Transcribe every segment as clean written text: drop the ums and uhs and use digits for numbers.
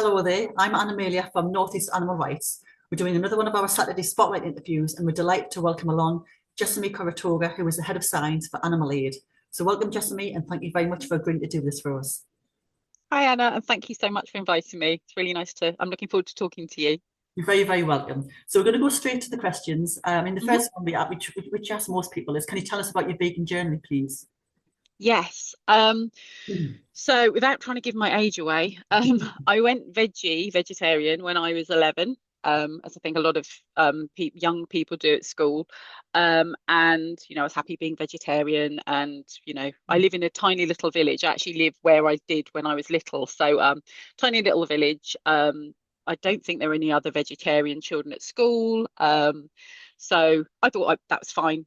Hello there, I'm Anna Amelia from Northeast Animal Rights. We're doing another one of our Saturday Spotlight interviews and we're delighted to welcome along Jessamy Korotoga, who is the Head of Science for Animal Aid. So welcome Jessamy and thank you very much for agreeing to do this for us. Hi Anna, and thank you so much for inviting me. It's really nice I'm looking forward to talking to you. You're very, very welcome. So we're going to go straight to the questions. The hmm first one which asks most people is, can you tell us about your vegan journey, please? Yes. So without trying to give my age away, I went vegetarian when I was 11, as I think a lot of pe young people do at school. And I was happy being vegetarian. And I live in a tiny little village. I actually live where I did when I was little. So tiny little village. I don't think there are any other vegetarian children at school. So I thought that was fine.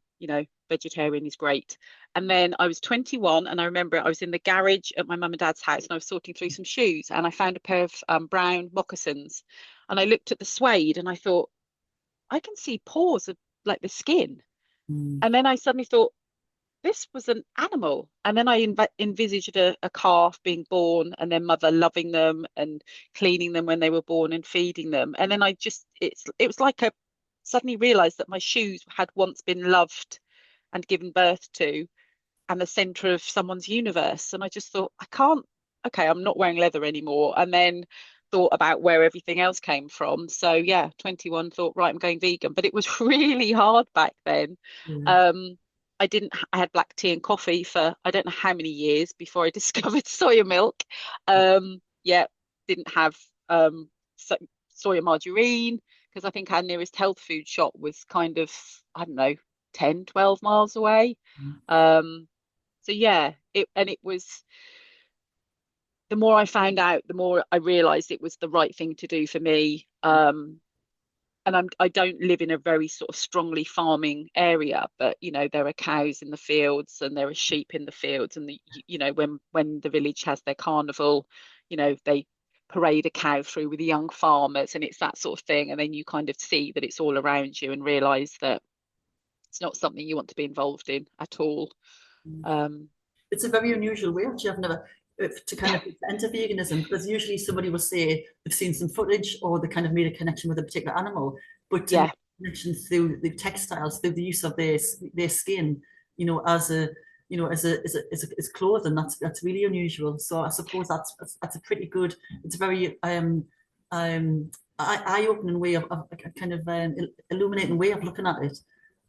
Vegetarian is great. And then I was 21, and I remember I was in the garage at my mum and dad's house, and I was sorting through some shoes, and I found a pair of brown moccasins, and I looked at the suede, and I thought, I can see pores of like the skin. Mm. And then I suddenly thought, this was an animal. And then I envisaged a calf being born, and their mother loving them and cleaning them when they were born and feeding them. And then it was like a suddenly realized that my shoes had once been loved and given birth to and the center of someone's universe. And I just thought, I can't, okay, I'm not wearing leather anymore. And then thought about where everything else came from. So yeah, 21 thought, right, I'm going vegan. But it was really hard back then. Yeah. Um, I had black tea and coffee for I don't know how many years before I discovered soya milk. Yeah, didn't have so, soya margarine because I think our nearest health food shop was kind of, I don't know, 10, 12 miles away. Mm. Um, so yeah, it was the more I found out, the more I realized it was the right thing to do for me. And I don't live in a very sort of strongly farming area, but there are cows in the fields and there are sheep in the fields, and when the village has their carnival, they parade a cow through with the young farmers, and it's that sort of thing. And then you kind of see that it's all around you and realize that it's not something you want to be involved in at all. Mm. Um, It's a very unusual way, actually. I've never to kind of enter veganism because usually somebody will say they've seen some footage or they kind of made a connection with a particular animal, but to make yeah. a connection through the textiles, through the use of their skin, as a as clothing, that's really unusual. So I suppose that's a pretty good. It's a very eye-opening way of kind of illuminating way of looking at it.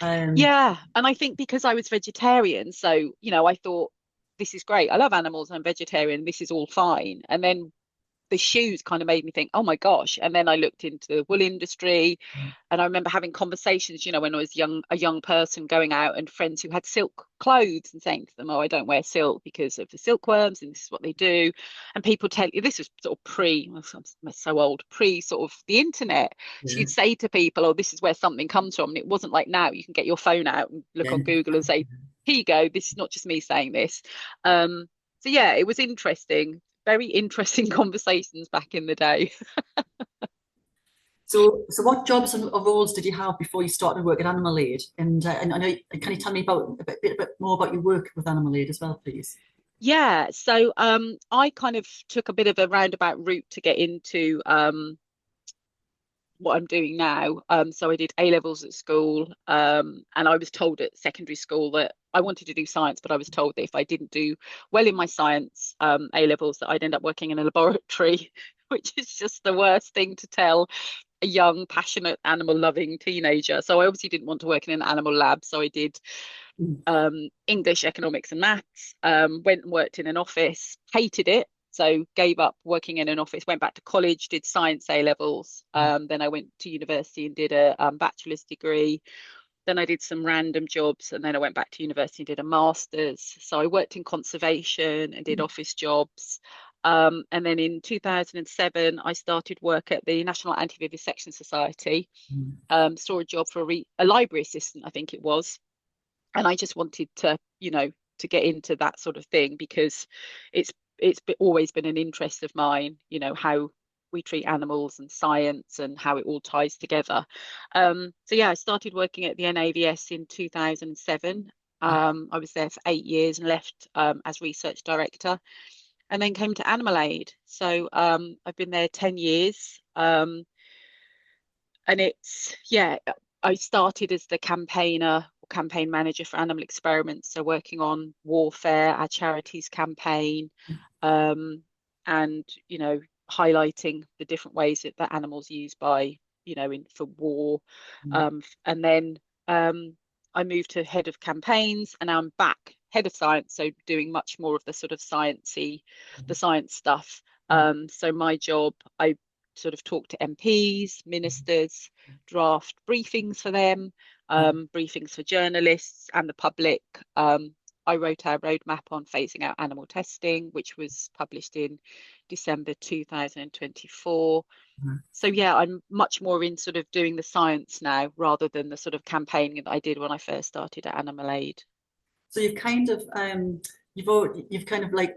Um, Yeah, and I think because I was vegetarian, so I thought this is great. I love animals. I'm vegetarian. This is all fine. And then the shoes kind of made me think, oh my gosh. And then I looked into the wool industry, and I remember having conversations, when I was a young person going out and friends who had silk clothes and saying to them, oh, I don't wear silk because of the silkworms and this is what they do. And people tell you this was sort of I'm so old, pre sort of the internet. So yeah, you'd say to people, oh, this is where something comes from. And it wasn't like now you can get your phone out and look yeah. on Google and say, here you go, this is not just me saying this. Um, so yeah, it was interesting, very interesting conversations back in the day. So what jobs and roles did you have before you started work at Animal Aid? And I know, can you tell me about a bit more about your work with Animal Aid as well, please? Yeah, so I kind of took a bit of a roundabout route to get into what I'm doing now. So I did A levels at school, and I was told at secondary school that I wanted to do science, but I was told that if I didn't do well in my science A levels, that I'd end up working in a laboratory, which is just the worst thing to tell a young, passionate, animal-loving teenager. So I obviously didn't want to work in an animal lab, so I did Mm. English, economics, and maths. Went and worked in an office, hated it. So gave up working in an office, went back to college, did science A levels. Then I went to university and did a bachelor's degree. Then I did some random jobs, and then I went back to university and did a master's. So I worked in conservation and did office jobs. And then in 2007, I started work at the National Anti-Vivisection Society. Mm. Saw a job for a library assistant, I think it was, and I just wanted to get into that sort of thing because always been an interest of mine, how we treat animals and science and how it all ties together. So yeah, I started working at the NAVS in 2007. I was there for 8 years and left as research director. and then came to Animal Aid. So I've been there 10 years. And it's, yeah, I started as the campaigner or campaign manager for Animal Experiments. So working on Warfare, our charities campaign, um, and, highlighting the different ways that animals used by, for war. And then I moved to head of campaigns, and now I'm back head of science, so doing much more of the sort of the science stuff. So my job, I sort of talk to MPs, ministers, draft briefings for them, briefings for journalists and the public. I wrote our roadmap on phasing out animal testing, which was published in December 2024. So yeah, I'm much more in sort of doing the science now rather than the sort of campaigning that I did when I first started at Animal Aid. So you've kind of you've kind of like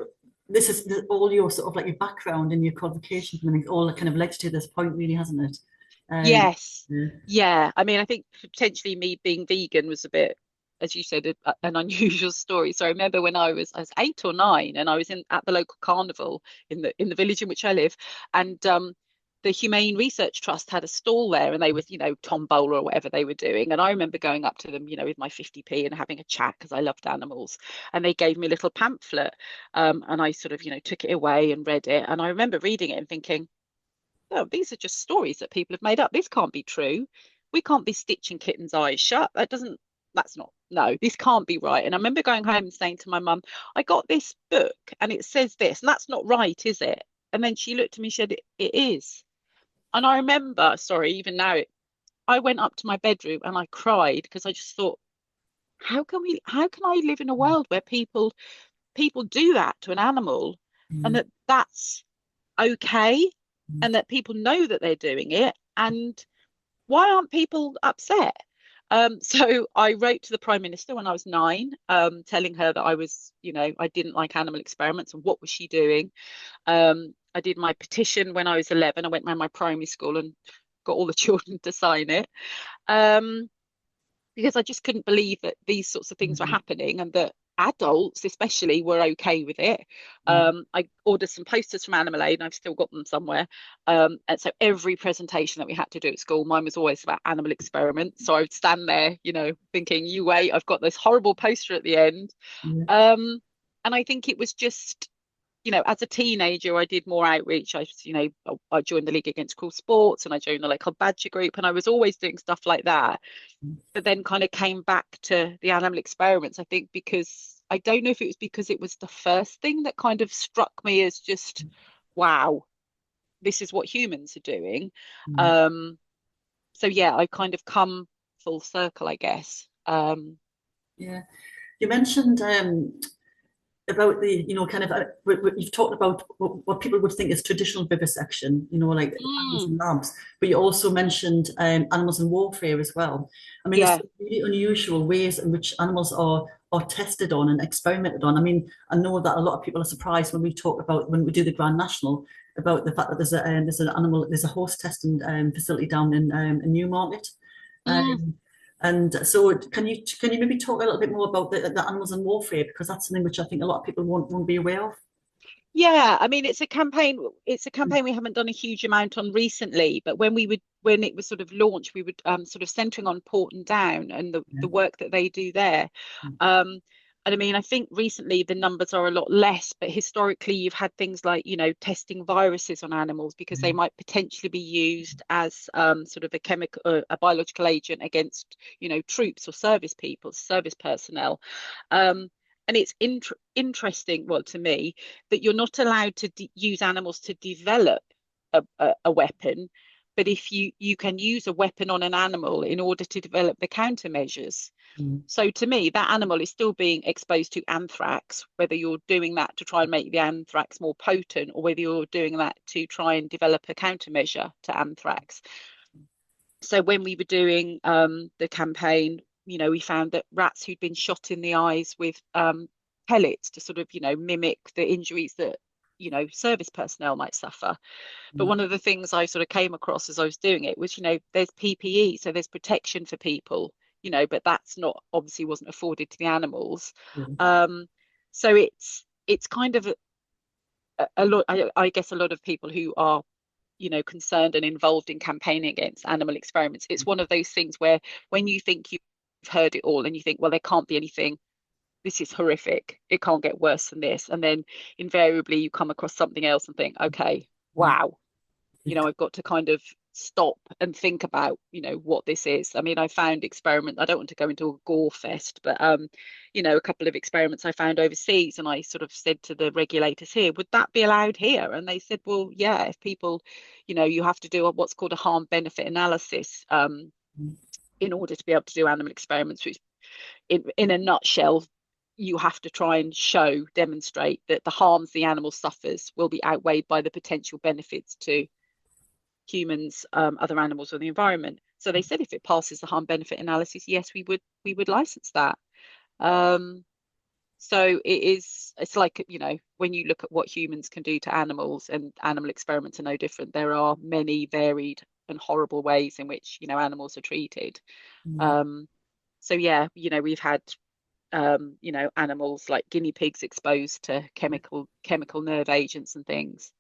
this is all your sort of like your background and your qualifications and everything all kind of led to this point, really, hasn't it? Um, Yes. yeah. Yeah. I mean, I think potentially me being vegan was a bit, as you said, an unusual story. So I remember when I was 8 or 9, and I was in at the local carnival in the village in which I live, and the Humane Research Trust had a stall there, and they was, tombola or whatever they were doing. And I remember going up to them, with my 50p and having a chat because I loved animals. And they gave me a little pamphlet, and I sort of, took it away and read it. And I remember reading it and thinking, oh, these are just stories that people have made up. This can't be true. We can't be stitching kittens' eyes shut. That's not, no, this can't be right. And I remember going home and saying to my mum, I got this book and it says this, and that's not right, is it? And then she looked at me and said, it is. And I remember, sorry, even now, I went up to my bedroom and I cried because I just thought, how can I live in a world where people do that to an animal, and that's okay, and that people know that they're doing it, and why aren't people upset? So I wrote to the Prime Minister when I was 9, telling her that I didn't like animal experiments and what was she doing. I did my petition when I was 11. I went around my primary school and got all the children to sign it. Because I just couldn't believe that these sorts of things were happening and that adults especially were okay with it. I ordered some posters from Animal Aid and I've still got them somewhere. And so every presentation that we had to do at school, mine was always about animal experiments. So I would stand there, thinking, you wait, I've got this horrible poster at the end. And I think it was just, as a teenager, I did more outreach. I joined the League Against Cruel Sports and I joined the local badger group, and I was always doing stuff like that. But then kind of came back to the animal experiments, I think, because I don't know if it was because it was the first thing that kind of struck me as just, wow, this is what humans are doing. So yeah, I kind of come full circle, I guess. Yeah. You mentioned about the, kind of, what you've talked about what people would think is traditional vivisection, like animals in labs, but you also mentioned animals in warfare as well. I mean, there's Yeah. some really unusual ways in which animals are tested on and experimented on. I mean, I know that a lot of people are surprised when we talk about, when we do the Grand National, about the fact that there's a horse testing facility down in Newmarket. And so, can you maybe talk a little bit more about the animals in warfare, because that's something which I think a lot of people won't be aware of. Yeah, I mean it's a campaign. It's a campaign we haven't done a huge amount on recently, but when it was sort of launched, we would sort of centering on Porton Down and the work that they do there. And I mean, I think recently the numbers are a lot less, but historically you've had things like, testing viruses on animals because they might potentially be used as sort of a biological agent against, troops or service personnel. And it's interesting, well, to me, that you're not allowed to use animals to develop a weapon, but if you can use a weapon on an animal in order to develop the countermeasures. So to me, that animal is still being exposed to anthrax, whether you're doing that to try and make the anthrax more potent or whether you're doing that to try and develop a countermeasure to anthrax. So when we were doing the campaign, we found that rats who'd been shot in the eyes with pellets to sort of, mimic the injuries that, service personnel might suffer. But one of the things I sort of came across as I was doing it was, there's PPE, so there's protection for people, but that's not, obviously wasn't afforded to the animals. So it's kind of a lot, I guess a lot of people who are, concerned and involved in campaigning against animal experiments, it's one of those things where when you think you've heard it all and you think, well, there can't be anything, this is horrific, it can't get worse than this, and then invariably you come across something else and think, okay, wow, I've got to kind of stop and think about, what this is. I mean, I found experiment. I don't want to go into a gore fest, but a couple of experiments I found overseas, and I sort of said to the regulators here, would that be allowed here? And they said, well, yeah, if people, you have to do what's called a harm benefit analysis in order to be able to do animal experiments, which in a nutshell, you have to try and demonstrate that the harms the animal suffers will be outweighed by the potential benefits to humans, other animals, or the environment. So they said if it passes the harm benefit analysis, yes, we would license that. So it's like, when you look at what humans can do to animals, and animal experiments are no different, there are many varied and horrible ways in which, animals are treated. So yeah, we've had animals like guinea pigs exposed to chemical nerve agents and things.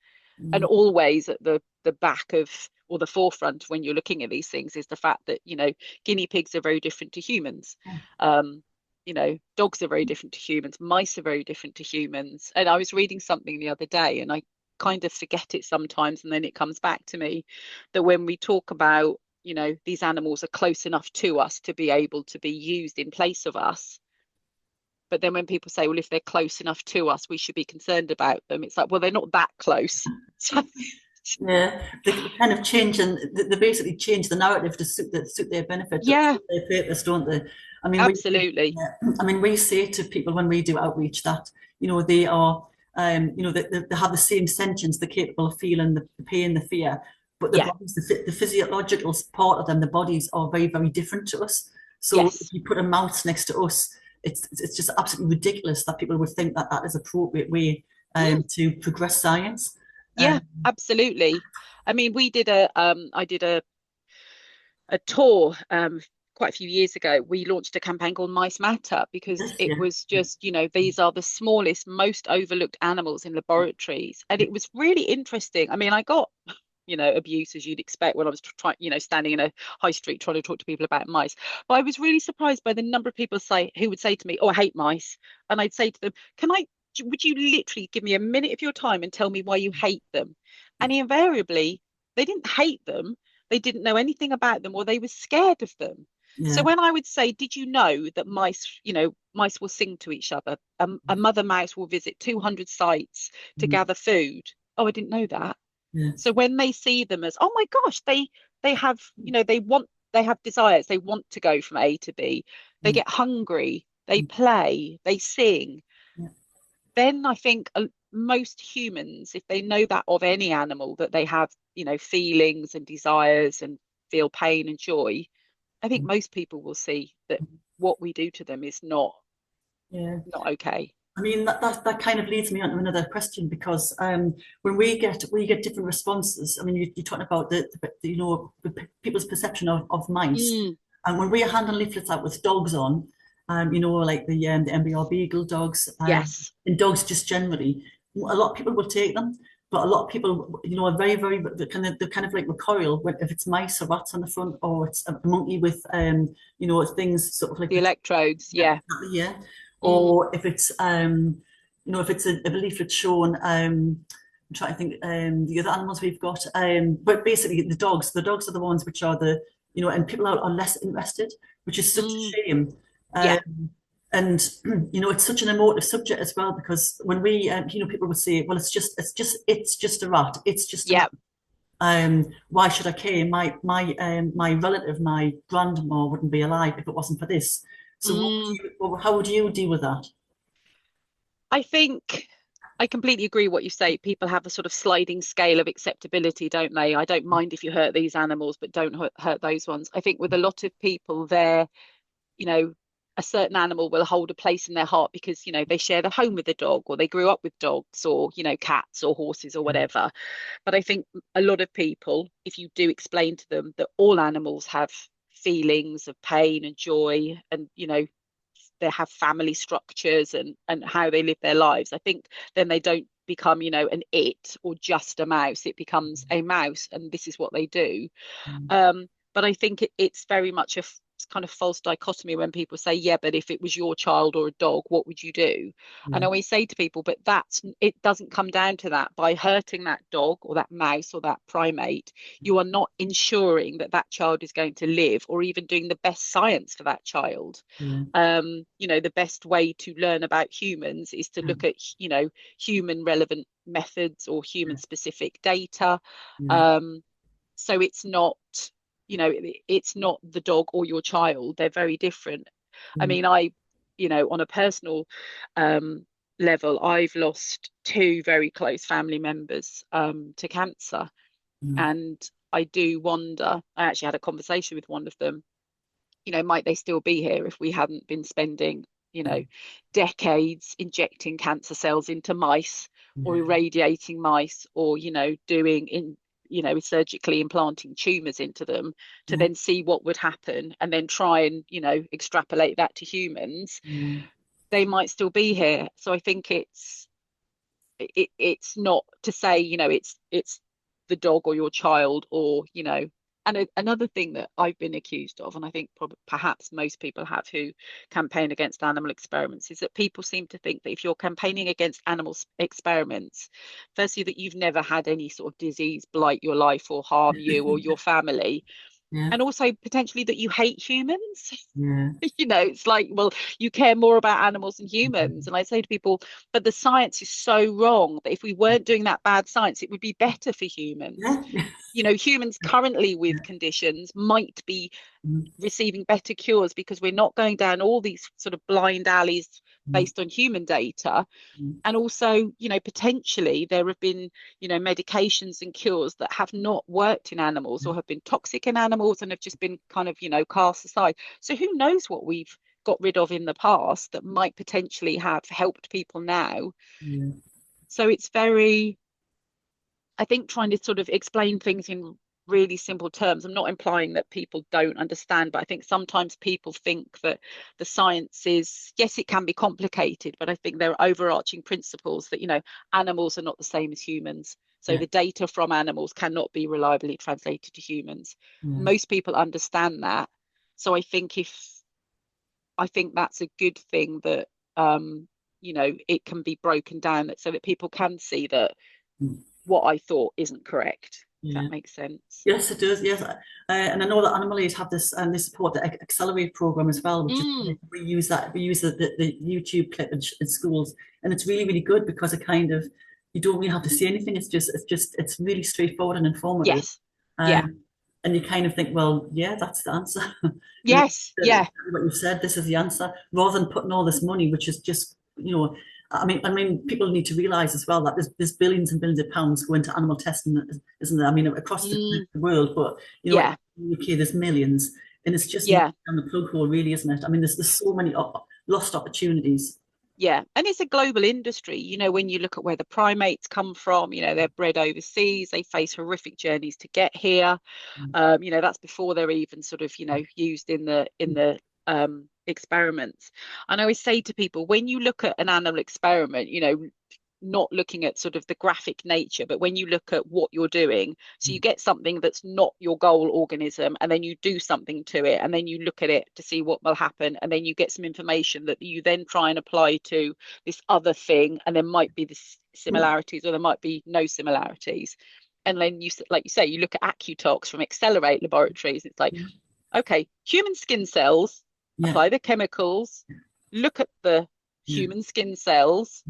And always at the back of, or the forefront when you're looking at these things, is the fact that guinea pigs are very different to humans. Dogs are very different to humans, mice are very different to humans. And I was reading something the other day, and I kind of forget it sometimes, and then it comes back to me, that when we talk about, these animals are close enough to us to be able to be used in place of us, but then when people say, well, if they're close enough to us, we should be concerned about them, it's like, well, they're not that close. Yeah, they kind of change, and they basically change the narrative to suit their benefit, to Yeah, suit their purpose, don't they? I mean, absolutely. we say to people when we do outreach that they are, they have the same sentience, they're capable of feeling the pain, the fear, but the Yeah, bodies, the physiological part of them, the bodies are very, very different to us. So if yes. you put a mouse next to us, it's just absolutely ridiculous that people would think that that is an appropriate way Mm, to progress science. yeah, absolutely. I mean, I did a tour quite a few years ago. We launched a campaign called Mice Matter, because Yes, it yeah, was just, these are the smallest, most overlooked animals in laboratories. And it was really interesting. I mean, I got, abuse as you'd expect when I was trying, standing in a high street trying to talk to people about mice. But I was really surprised by the number of people who would say to me, oh, I hate mice. And I'd say to them, would you literally give me a minute of your time and tell me why you hate them? And invariably, they didn't hate them, they didn't know anything about them, or they were scared of them. So yeah, when I would say, did you know that mice will sing to each other? A mother mouse will visit 200 sites to mm, gather food. Oh, I didn't know that. yeah, So when they see them as, oh my gosh, they have, they have desires, they want to go from A to B, they mm, get hungry, they play, they sing, yeah, then I think most humans, if they know that of any animal, that they have, feelings and desires and feel pain and joy, I think most people will see that what we do to them is yeah. not okay. I mean, that kind of leads me on to another question, because when we get different responses. I mean, you're talking about people's perception of mice, Mm, and when we are handing leaflets out with dogs on, like the MBR Beagle dogs, yes. and dogs just generally, a lot of people will take them, but a lot of people, are very, very, they kind of like recoil if it's mice or rats on the front, or it's a monkey with things sort of like, The electrodes. yeah, Yeah. exactly, yeah. Mm, Or if it's a leaflet shown, I'm trying to think the other animals we've got. But basically the dogs are the ones which are and people are less interested, which is such a mm, shame. yeah. And it's such an emotive subject as well, because when we people would say, well, it's just a rat, it's just a rat. Yeah. Why should I care? My relative, my grandma, wouldn't be alive if it wasn't for this. So Mm. how would you deal with that? I think I completely agree what you say. People have a sort of sliding scale of acceptability, don't they? I don't mind if you hurt these animals, but don't hurt those ones. I think with a lot of people, you know, a certain animal will hold a place in their heart because, they share the home with the dog, or they grew up with dogs, or, cats or horses or whatever. But I think a lot of people, if you do explain to them that all animals have feelings of pain and joy, and, they have family structures and how they live their lives, I think then they don't become, an it or just a mouse. It becomes a mouse, and this is what they do. But I think it's very much a kind of false dichotomy when people say, yeah, but if it was your child or a dog, what would you do? And I always say to people, but it doesn't come down to that. By hurting that dog or that mouse or that primate, you are not ensuring that that child is going to live, or even doing the best science for that child. The best way to learn about humans is to look at, human relevant methods or human specific data. So it's not, it's not the dog or your child. They're very different. I mean, on a personal level, I've lost two very close family members to cancer. And I do wonder, I actually had a conversation with one of them, might they still be here if we hadn't been spending, decades injecting cancer cells into mice, or irradiating mice, or, surgically implanting tumors into them to then see what would happen, and then try and, extrapolate that to humans. They might still be here. So I think it's not to say, it's the dog or your child, or, and another thing that I've been accused of, and I think perhaps most people have who campaign against animal experiments, is that people seem to think that if you're campaigning against animal experiments, firstly, that you've never had any sort of disease blight your life or harm you or your family. And also potentially that you hate humans. It's like, well, you care more about animals than humans. And I say to people, but the science is so wrong that if we weren't doing that bad science, it would be better for humans. Humans currently with conditions might be receiving better cures because we're not going down all these sort of blind alleys based on human data. And also, potentially there have been, medications and cures that have not worked in animals, or have been toxic in animals and have just been kind of, cast aside. So who knows what we've got rid of in the past that might potentially have helped people now. So it's very, I think, trying to sort of explain things in really simple terms. I'm not implying that people don't understand, but I think sometimes people think that the science is, yes, it can be complicated, but I think there are overarching principles that, animals are not the same as humans. So the data from animals cannot be reliably translated to humans. Most people understand that. So I think that's a good thing that, it can be broken down so that people can see that what I thought isn't correct. If that makes sense. Yes, it does. Yes, and I know that Animal Aid have this, and they support the Accelerate program as well, which is, we use the YouTube clip in schools, and it's really, really good because it kind of, you don't really have to say anything. It's really straightforward and informative. And you kind of think, well, yeah, that's the answer. Yes, what you said, this is the answer, rather than putting all this money, which is just, I mean, people need to realise as well that there's billions and billions of pounds go into animal testing, isn't there? I mean, across the world, but in the UK there's millions, and it's just down the plug hole, really, isn't it? I mean, there's so many lost opportunities. Yeah, and it's a global industry. When you look at where the primates come from, they're bred overseas, they face horrific journeys to get here. That's before they're even sort of, used in the experiments. And I always say to people, when you look at an animal experiment, not looking at sort of the graphic nature, but when you look at what you're doing, so you get something that's not your goal organism, and then you do something to it, and then you look at it to see what will happen, and then you get some information that you then try and apply to this other thing, and there might be this similarities or there might be no similarities. And then you, like you say, you look at AccuTox from Accelerate Laboratories. It's like, okay, human skin cells, apply the chemicals, look at the human skin cells.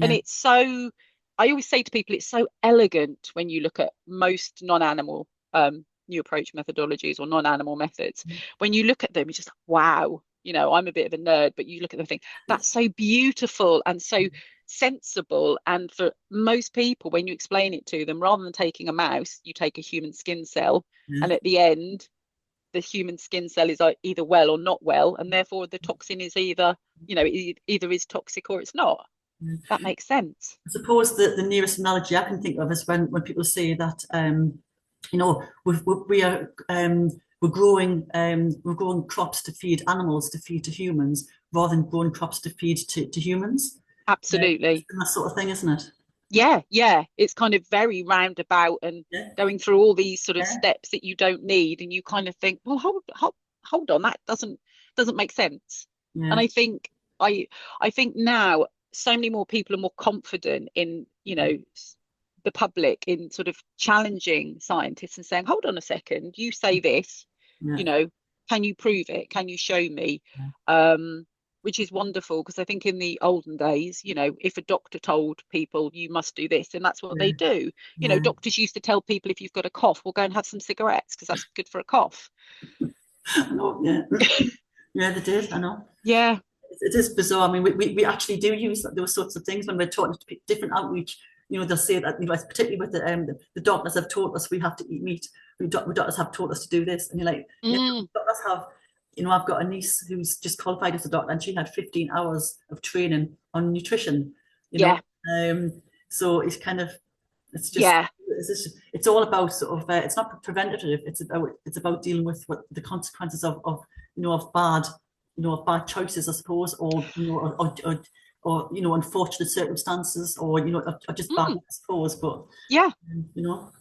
And it's so, I always say to people, it's so elegant when you look at most non-animal new approach methodologies or non-animal methods. When you look at them, you're just like, wow, I'm a bit of a nerd, but you look at them and think, that's so beautiful and so sensible. And for most people, when you explain it to them, rather than taking a mouse, you take a human skin cell. And at the end, the human skin cell is either well or not well. And therefore the toxin is either is toxic or it's not. That makes sense. I suppose the nearest analogy I can think of is when people say that we're growing crops to feed animals to feed to humans rather than growing crops to feed to humans. Absolutely. that sort of thing, isn't it? Yeah, yeah. It's kind of very roundabout and Yeah, going through all these sort of yeah, steps that you don't need, and you kind of think, well, hold on, that doesn't make sense. And yeah, I think now so many more people are more confident in, the public in sort of challenging scientists and saying, hold on a second, you say this, yeah, you know, can you prove it? Can you show me? yeah, Which is wonderful because I think in the olden days, if a doctor told people you must do this, and that's what yeah, they do. yeah. Doctors used to tell people if you've got a cough, well, go and have some cigarettes because that's good for a cough. I know, yeah, yeah, they did. I know. Yeah. It is bizarre. I mean, we actually do use those sorts of things when we're talking to different outreach. They'll say that, particularly with the doctors have told us we have to eat meat. Doctors have told us to do this. And you're like, yeah, Mm, doctors have, I've got a niece who's just qualified as a doctor and she had 15 hours of training on nutrition, you know. yeah. So it's kind of, Yeah. it's all about sort of, it's not preventative. It's about dealing with what the consequences of, of bad bad choices, I suppose, or unfortunate circumstances, or or just bad, Mm, I suppose. But yeah. you know,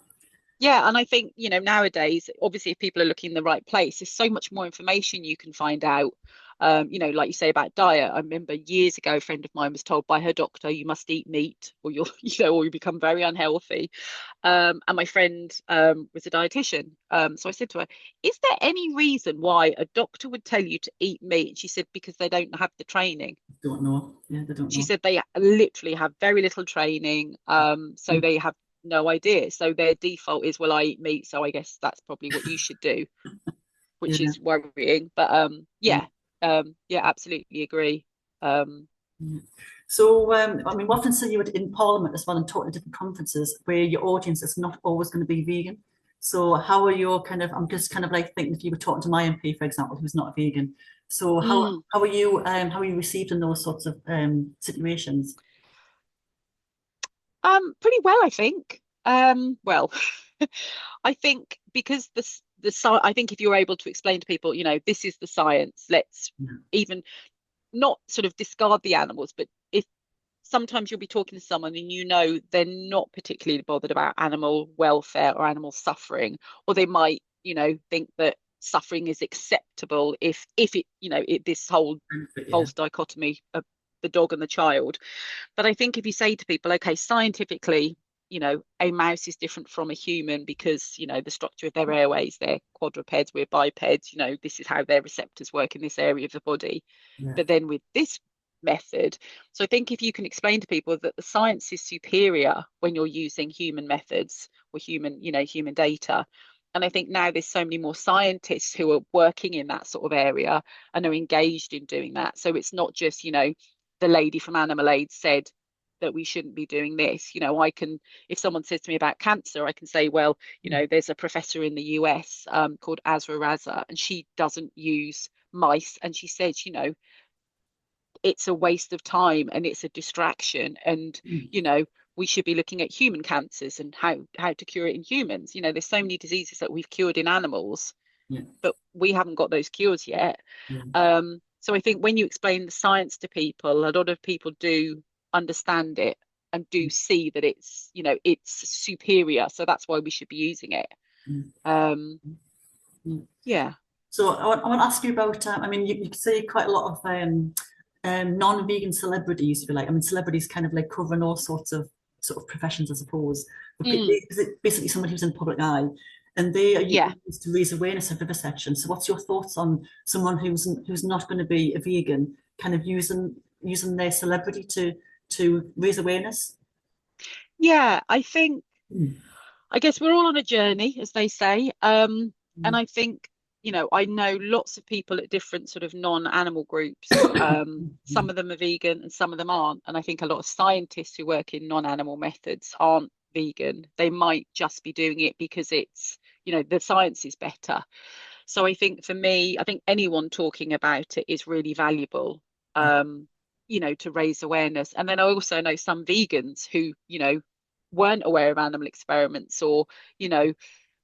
Yeah, and I think, nowadays, obviously, if people are looking in the right place, there's so much more information you can find out. Like you say about diet. I remember years ago, a friend of mine was told by her doctor, you must eat meat or you'll, or you become very unhealthy. And my friend was a dietitian. So I said to her, is there any reason why a doctor would tell you to eat meat? And she said, because they don't have the training. don't know. Yeah, they don't She know. said they literally have very little training, so Mm. they have no idea. So their default is, well, I eat meat, so I guess that's probably what you should do, which Yeah, is worrying. But yeah, yeah, absolutely agree. Um, yeah. So, I mean, we often see you in Parliament as well and talking to different conferences where your audience is not always going to be vegan. So, how are your kind of? I'm just kind of like thinking if you were talking to my MP, for example, who's not a vegan. So, how mm, how are you? How are you received in those sorts of situations? Pretty well, I think. Well, I think because I think if you're able to explain to people, this is the science. Let's Yeah, even not sort of discard the animals, but if sometimes you'll be talking to someone and they're not particularly bothered about animal welfare or animal suffering, or they might, think that suffering is acceptable if it, this whole benefit, yeah, false dichotomy of the dog and the child. But I think if you say to people, okay, scientifically, a mouse is different from a human because, the structure of their airways, they're quadrupeds, we're bipeds, this is how their receptors work in this area of the body. yeah, But then with this method, so I think if you can explain to people that the science is superior when you're using human methods or human data. And I think now there's so many more scientists who are working in that sort of area and are engaged in doing that. So it's not just, the lady from Animal Aid said that we shouldn't be doing this. I can, if someone says to me about cancer, I can say, well, there's a professor in the US called Azra Raza, and she doesn't use mice. And she says, it's a waste of time and it's a distraction. And, mm, we should be looking at human cancers and how to cure it in humans. There's so many diseases that we've cured in animals, yeah, but we haven't got those cures yet. yeah, So I think when you explain the science to people, a lot of people do understand it and do see that it's superior. So that's why we should be using it. mm, Um, mm. yeah. So I want to ask you about. I mean, you see quite a lot of non-vegan celebrities, if you like. I mean, celebrities kind of like covering all sorts of sort of professions, I suppose. But Mm, basically somebody who's in the public eye, and they are yeah. used to raise awareness of vivisection. So, what's your thoughts on someone who's not going to be a vegan, kind of using their celebrity to raise awareness? Yeah. I guess we're all on a journey, as they say. And Mm, I think, I know lots of people at different sort of non-animal groups. Some mm, of them are vegan and some of them aren't. And I think a lot of scientists who work in non-animal methods aren't vegan. They might just be doing it because it's, the science is better. So I think for me, I think anyone talking about it is really valuable, yeah, to raise awareness. And then I also know some vegans who, weren't aware of animal experiments or, you know,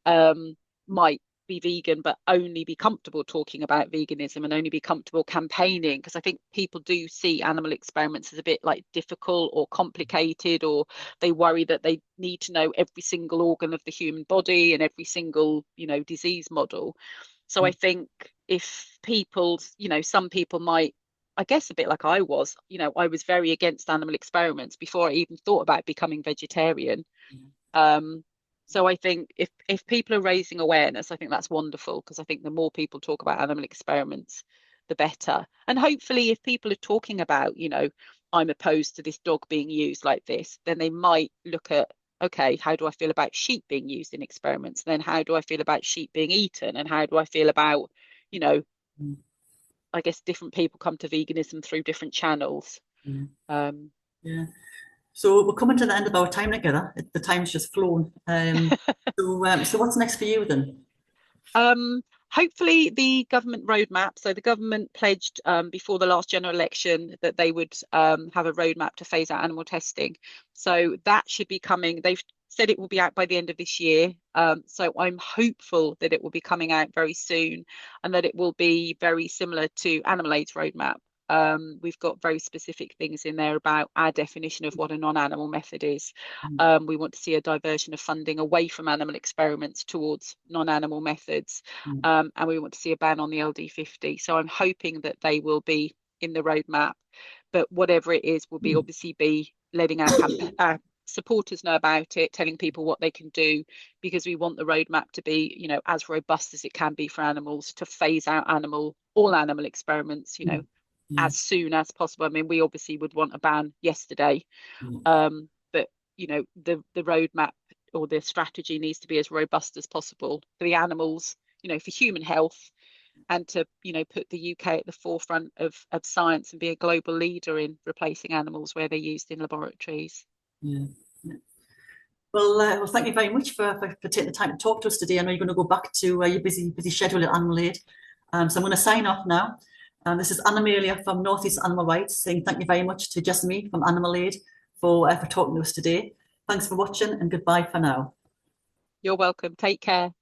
um, might be vegan, but only be comfortable talking about veganism and only be comfortable campaigning. Because I think people do see animal experiments as a bit like difficult or complicated, or they worry that they need to know every single organ of the human body and every single, disease model. So I think if people, some people might, I guess a bit like I was, I was very against animal experiments before I even thought about becoming vegetarian. Um, so I think if people are raising awareness, I think that's wonderful, because I think the more people talk about animal experiments, the better. And hopefully if people are talking about, I'm opposed to this dog being used like this, then they might look at, okay, how do I feel about sheep being used in experiments? And then how do I feel about sheep being eaten? And how do I feel about, you know, Mm. I guess different people come to veganism through different channels. Yeah. Um, Yeah. So we're coming to the end of our time together. The time's just flown. So what's next for you then? Um, Hopefully the government roadmap. So the government pledged before the last general election that they would have a roadmap to phase out animal testing. So that should be coming. They've said it will be out by the end of this year. So I'm hopeful that it will be coming out very soon, and that it will be very similar to Animal Aid's roadmap. We've got very specific things in there about our definition of what a non-animal method is. We want to see a diversion of funding away from animal experiments towards non-animal methods, Mm. and we want to see a ban on the LD50. So I'm hoping that they will be in the roadmap, but whatever it is, will be obviously be letting our supporters know about it, telling people what they can do, because we want the roadmap to be, as robust as it can be for animals, to phase out all animal experiments, Yeah. as soon as possible. I mean, we obviously would want a ban yesterday, Yeah. but the roadmap or the strategy needs to be as robust as possible for the animals, for human health, and to put the UK at the forefront of science and be a global leader in replacing animals where they're used in laboratories. Yeah. Yeah. Well, thank you very much for taking the time to talk to us today. I know you're going to go back to your busy schedule at Animal Aid. So I'm going to sign off now. This is Anna from Northeast Animal Rights saying thank you very much to Jessamy from Animal Aid for talking to us today. Thanks for watching and goodbye for now. You're welcome. Take care.